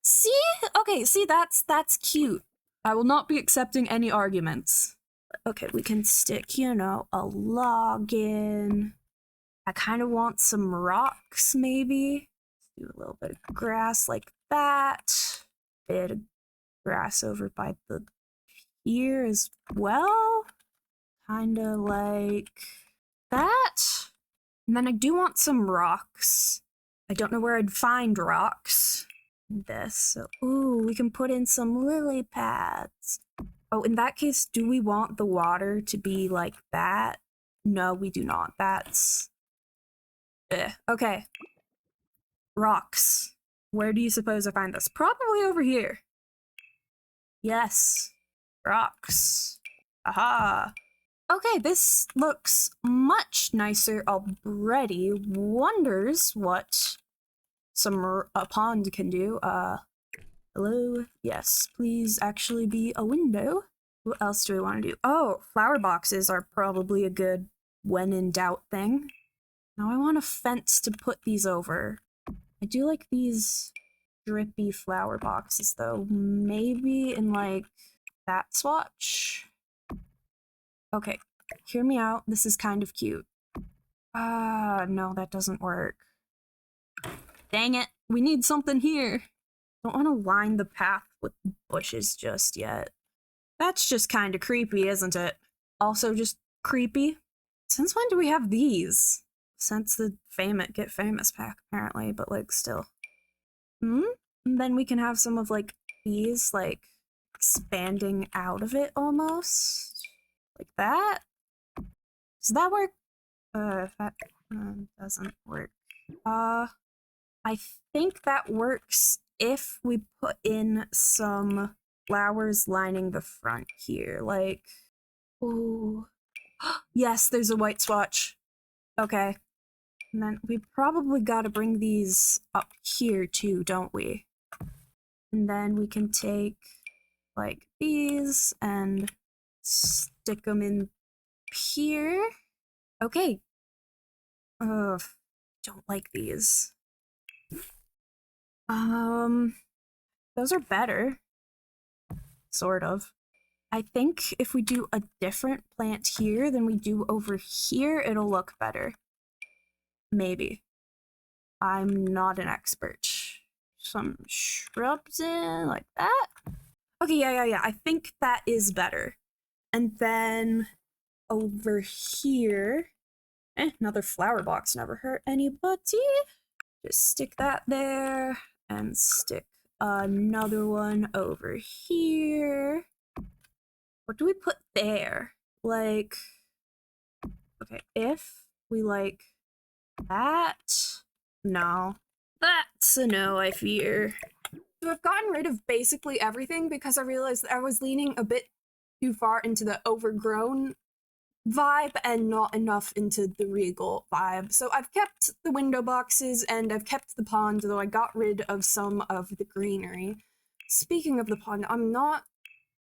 See? Okay, see, that's cute. I will not be accepting any arguments. Okay, we can stick, you know, a log in. I kind of want some rocks, maybe. Do a little bit of grass like that. Bit of grass over by the pier as well. Kinda like that. And then I do want some rocks. I don't know where I'd find rocks. This. So, ooh, we can put in some lily pads. Oh, in that case, do we want the water to be like that? No, we do not. That's... Okay. Rocks. Where do you suppose I find this? Probably over here. Yes. Rocks. Aha. Okay, this looks much nicer already. Wonders what a pond can do. Hello? Yes, please actually be a window. What else do we want to do? Oh, flower boxes are probably a good when in doubt thing. Now I want a fence to put these over. I do like these drippy flower boxes though. Maybe in like that swatch? Okay, hear me out. This is kind of cute. No, that doesn't work. Dang it. We need something here. Don't want to line the path with bushes just yet. That's just kind of creepy, isn't it? Also just creepy. Since when do we have these? Since the Get Famous pack, apparently, but like still. And then we can have some of like these like expanding out of it almost. Like that. Does that work? If that doesn't work. I think that works if we put in some flowers lining the front here. Like, ooh. Yes, there's a white swatch. Okay. And then we probably gotta bring these up here too, don't we? And then we can take like these and stick them in here. Okay. Ugh, don't like these. Those are better. Sort of. I think if we do a different plant here than we do over here, it'll look better. Maybe. I'm not an expert. Some shrubs in, like that. Okay, yeah. I think that is better. And then over here, another flower box never hurt anybody. Just stick that there and stick another one over here. What do we put there? Like, okay, if we like that, no. That's a no, I fear. So I've gotten rid of basically everything because I realized that I was leaning a bit too far into the overgrown vibe and not enough into the regal vibe. So I've kept the window boxes and I've kept the pond, though I got rid of some of the greenery. Speaking of the pond, I'm not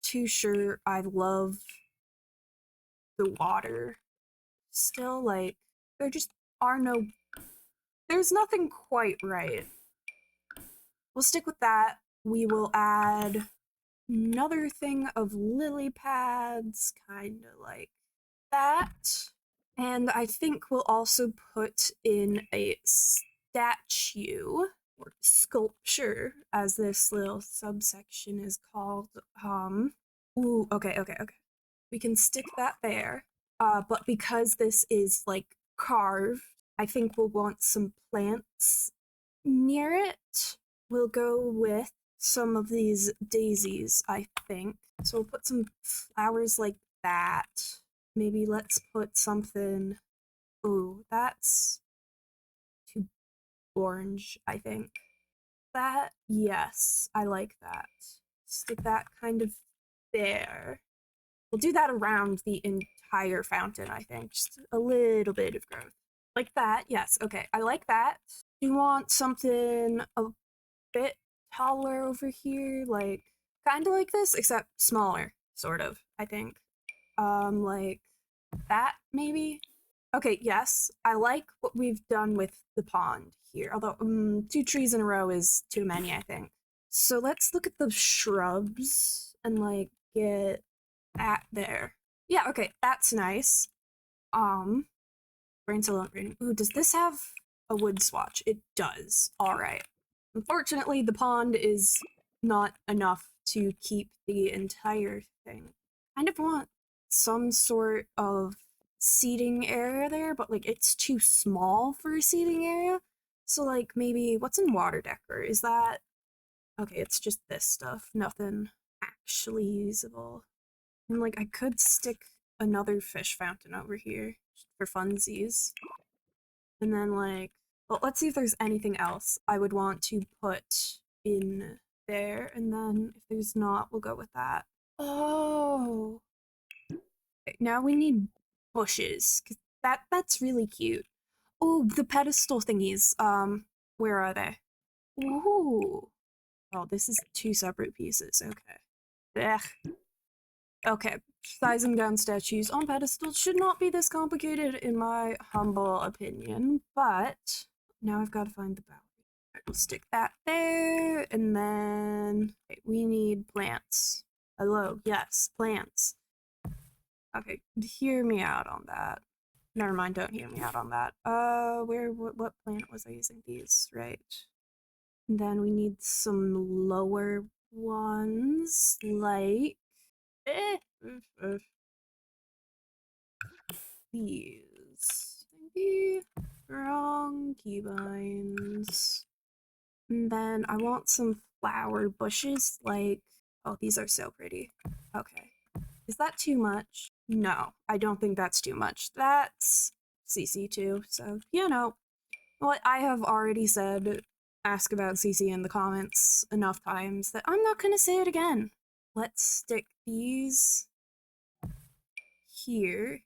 too sure I love the water. Still, like, there just are no... There's nothing quite right. We'll stick with that. We will add another thing of lily pads, kind of like that. And I think we'll also put in a statue, or sculpture, as this little subsection is called. Ooh, okay. We can stick that there. But because this is, like, carved, I think we'll want some plants near it. We'll go with some of these daisies, I think. So we'll put some flowers like that. Maybe let's put something... Ooh, that's too orange, I think. that? Yes, I like that. Stick that kind of there. We'll do that around the entire fountain, I think. Just a little bit of growth. Like that, yes, okay, I like that. Do you want something a bit taller over here? Like, kind of like this, except smaller, sort of, I think. Like that, maybe? Okay, yes, I like what we've done with the pond here, although 2 trees in a row is too many, I think. So let's look at the shrubs and, like, get that there. Yeah, okay, that's nice. Brainstorm upgrading. Ooh, does this have a wood swatch? It does. Alright. Unfortunately, the pond is not enough to keep the entire thing. Kind of want some sort of seating area there, but like it's too small for a seating area. So like maybe what's in water decor? Is that okay, it's just this stuff. Nothing actually usable. And like I could stick another fish fountain over here for funsies. And then like well, let's see if there's anything else I would want to put in there, and then if there's not, we'll go with that. Oh, okay, now we need bushes, 'cause that's really cute. Oh, the pedestal thingies. Where are they? Ooh. Oh, this is 2 separate pieces. Okay. Ugh. Okay. Sizing down statues on pedestals should not be this complicated, in my humble opinion, but now I've got to find the boundary. Right, we'll stick that there, and then okay, we need plants. Hello, yes, plants. Okay, hear me out on that. Never mind, don't hear me out on that. What plant was I using? These, right? And then we need some lower ones, like these. Maybe wrong keybinds. And then I want some flower bushes, like oh, these are so pretty. Okay. Is that too much? No, I don't think that's too much. That's CC2, so you know what I have already said. Ask about CC in the comments enough times that I'm not gonna say it again. Let's stick these here,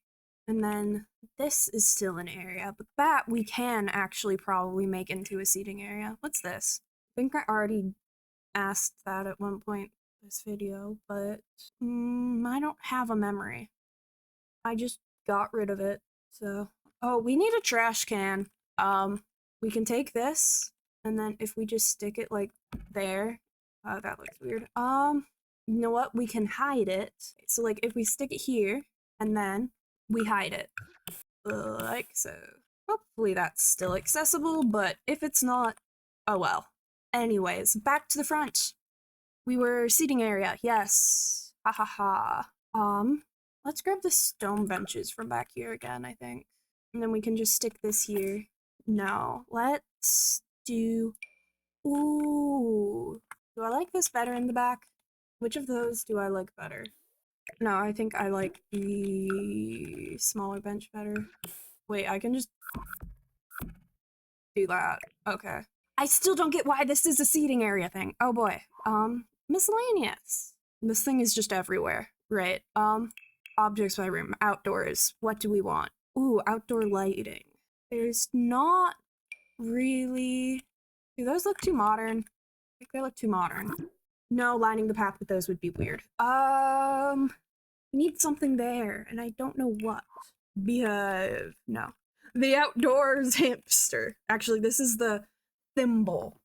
and then this is still an area, but that we can actually probably make into a seating area. What's this? I think I already asked that at one point in this video, but I don't have a memory. I just got rid of it, so... Oh, we need a trash can. We can take this, and then if we just stick it, like, there... that looks weird. You know what? We can hide it. So, like, if we stick it here, and then we hide it. Like so. Hopefully that's still accessible, but if it's not, oh well. Anyways, back to the front. We were seating area, yes. Ha ha ha. Let's grab the stone benches from back here again, I think. And then we can just stick this here. No, let's do... Ooh. Do I like this better in the back? Which of those do I like better? No, I think I like the smaller bench better. Wait, I can just do that. Okay. I still don't get why this is a seating area thing. Oh boy. Miscellaneous. This thing is just everywhere, right? Objects by room, outdoors. What do we want? Ooh, outdoor lighting. There's not really... Do those look too modern? I think they look too modern. No, lining the path with those would be weird. Need something there, and I don't know what. Behave. No. The outdoors hamster. Actually, this is the thimble.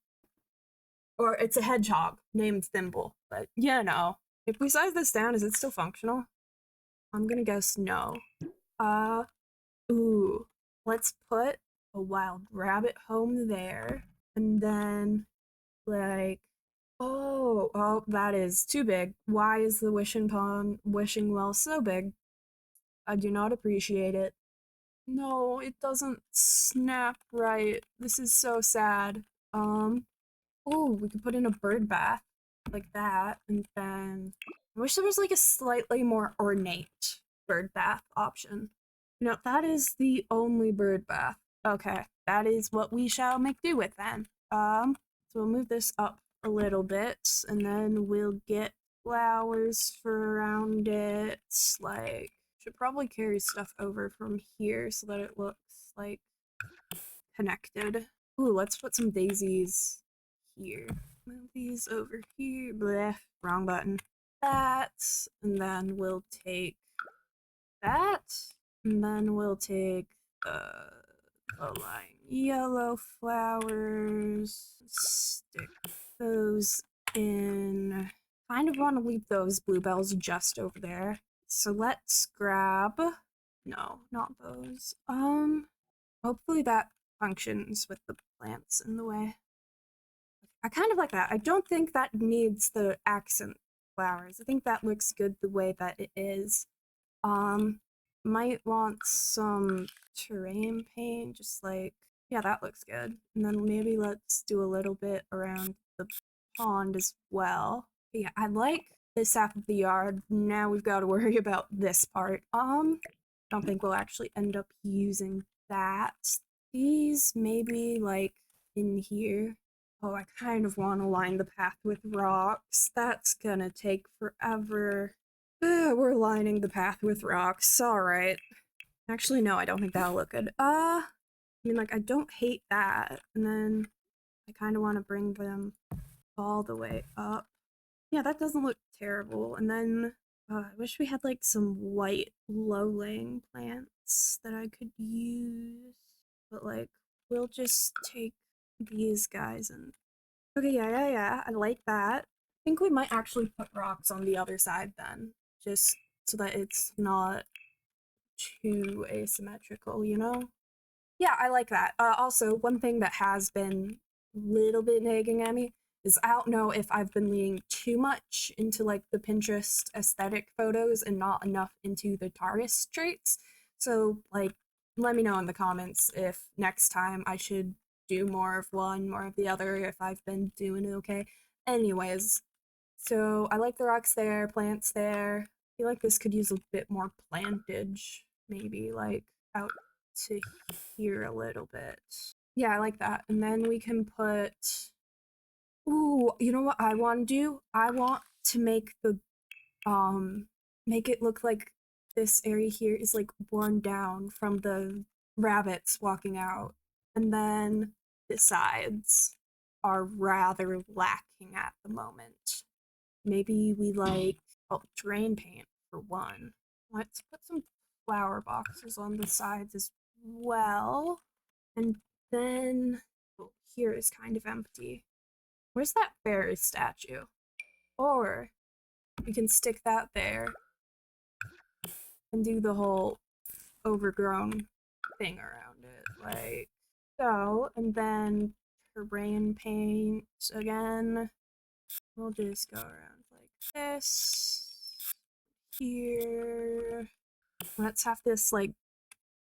Or it's a hedgehog named Thimble. But, you know. If we size this down, is it still functional? I'm gonna guess no. Ooh. Let's put a wild rabbit home there. And then, like... Oh, that is too big. Why is the wishing well so big? I do not appreciate it. No, it doesn't snap right. This is so sad. Oh, we could put in a bird bath like that, and then I wish there was like a slightly more ornate bird bath option. No, that is the only bird bath. Okay, that is what we shall make do with then. So So we'll move this up a little bit, and then we'll get flowers for around it. Like, should probably carry stuff over from here so that it looks like connected. Ooh, let's put some daisies here. Move these over here. Bleh, wrong button. That, and then we'll take that, and then we'll take the lime yellow flowers, stick those in. Kind of want to leave those bluebells just over there. So let's grab, no, not those. Hopefully that functions with the plants in the way. I kind of like that. I don't think that needs the accent flowers. I think that looks good the way that it is. Might want some terrain paint, just like, yeah, that looks good. And then maybe let's do a little bit around the pond as well. But yeah, I like this half of the yard. Now we've got to worry about this part. Don't think we'll actually end up using that. These maybe like in here. Oh, I kind of want to line the path with rocks. That's gonna take forever. We're lining the path with rocks. Alright. Actually, no, I don't think that'll look good. I mean, like, I don't hate that. And then I kind of want to bring them all the way up. Yeah, that doesn't look terrible. And then I wish we had, like, some white low-laying plants that I could use. But, like, we'll just take these guys and... Okay, yeah, I like that. I think we might actually put rocks on the other side then. Just so that it's not too asymmetrical, you know? Yeah, I like that. Also, one thing that has been a little bit nagging at me is I don't know if I've been leaning too much into like the Pinterest aesthetic photos and not enough into the Taurus traits. So, like, let me know in the comments if next time I should do more of one, more of the other, if I've been doing it okay. Anyways, so I like the rocks there, plants there. I feel like this could use a bit more plantage, maybe like out to here a little bit. Yeah, I like that. And then we can put... Ooh, you know what I want to do? I want to make the, make it look like this area here is like worn down from the rabbits walking out. And then the sides are rather lacking at the moment. Maybe we like, oh, drain paint for one. Let's put some flower boxes on the sides as well. And then, oh, here is kind of empty. Where's that fairy statue? Or we can stick that there and do the whole overgrown thing around it, like so. And then terrain paint again. We'll just go around like this. Here. Let's have this like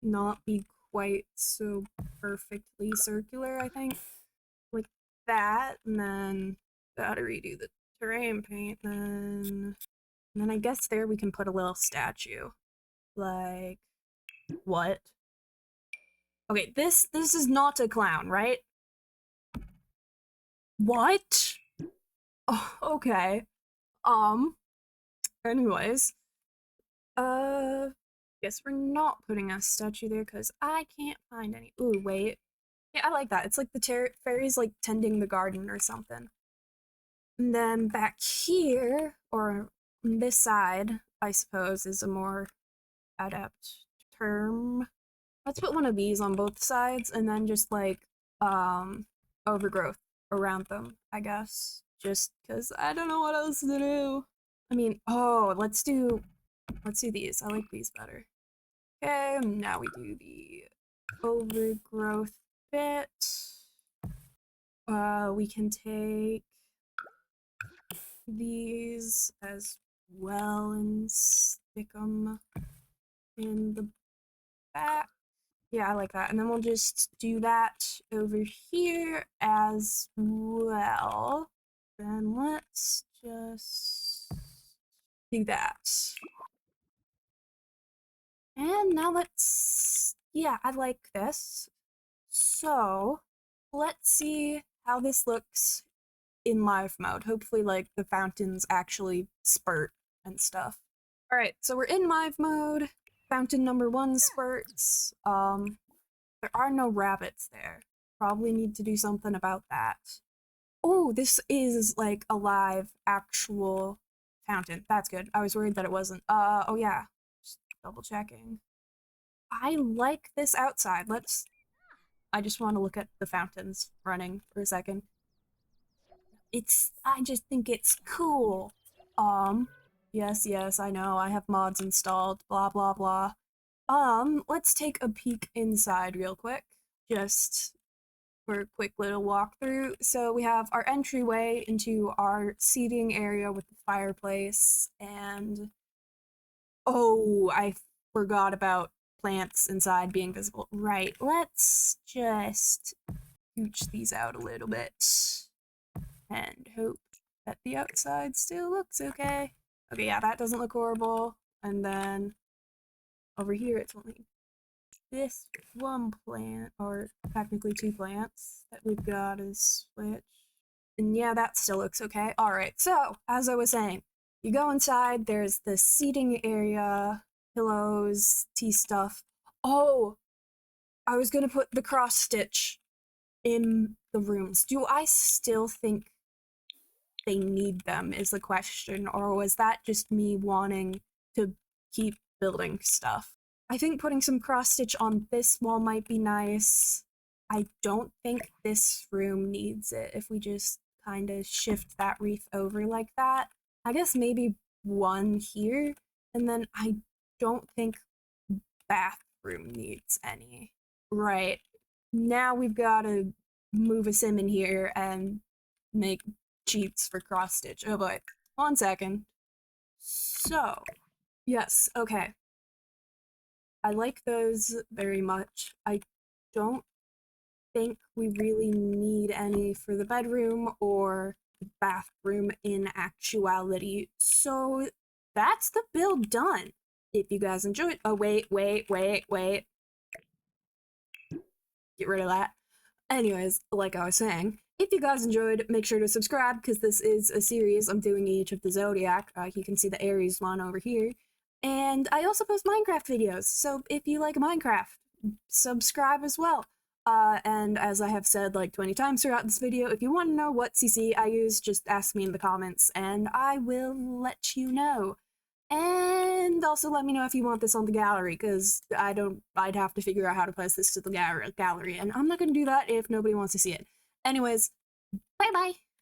not be quite so perfectly circular, I think. Like that, and then gotta redo the terrain paint, and then I guess there we can put a little statue. Like, what? Okay, this is not a clown, right? What? Oh, okay. Anyways. Guess we're not putting a statue there because I can't find any. Ooh, wait. Yeah, I like that. It's like the fairies like tending the garden or something. And then back here, or on this side, I suppose, is a more adept term. Let's put one of these on both sides and then just like overgrowth around them, I guess. Just because I don't know what else to do. I mean, oh, let's do these. I like these better. Okay, now we do the overgrowth bit. We can take these as well and stick them in the back. Yeah, I like that. And then we'll just do that over here as well. Then let's just do that. And now let's, yeah, I like this. So let's see how this looks in live mode. Hopefully, like, the fountains actually spurt and stuff. Alright, so we're in live mode. Fountain number 1 spurts. There are no rabbits there. Probably need to do something about that. Oh, this is like a live, actual fountain. That's good. I was worried that it wasn't. Oh yeah. Just double checking. I like this outside. I just want to look at the fountains running for a second. I just think it's cool. Yes, I know, I have mods installed, blah, blah, blah. Let's take a peek inside real quick, just for a quick little walkthrough. So we have our entryway into our seating area with the fireplace, and oh, I forgot about plants inside being visible. Right, let's just scooch these out a little bit and hope that the outside still looks okay. Okay, yeah, that doesn't look horrible. And then over here, it's only this one plant, or technically 2 plants, that we've got to switch. And yeah, that still looks okay. Alright, so, as I was saying, you go inside, there's the seating area, pillows, tea stuff. Oh! I was gonna put the cross stitch in the rooms. Do I still think they need them is the question, or was that just me wanting to keep building stuff? I think putting some cross stitch on this wall might be nice. I don't think this room needs it if we just kind of shift that wreath over like that. I guess maybe one here, and then I don't think bathroom needs any. Right. Now we've got to move a sim in here and make cheats for cross stitch. Oh boy. 1 second. So, yes, okay. I like those very much. I don't think we really need any for the bedroom or the bathroom in actuality. So that's the build done. If you guys enjoyed— oh wait. Get rid of that. Anyways, like I was saying, if you guys enjoyed, make sure to subscribe, because this is a series I'm doing each of the zodiac. You can see the Aries one over here. And I also post Minecraft videos, so if you like Minecraft, subscribe as well. And as I have said like 20 times throughout this video, if you want to know what CC I use, just ask me in the comments, and I will let you know. And also let me know if you want this on the gallery, because I'd have to figure out how to post this to the gallery, and I'm not gonna do that if nobody wants to see it. Anyways, bye bye!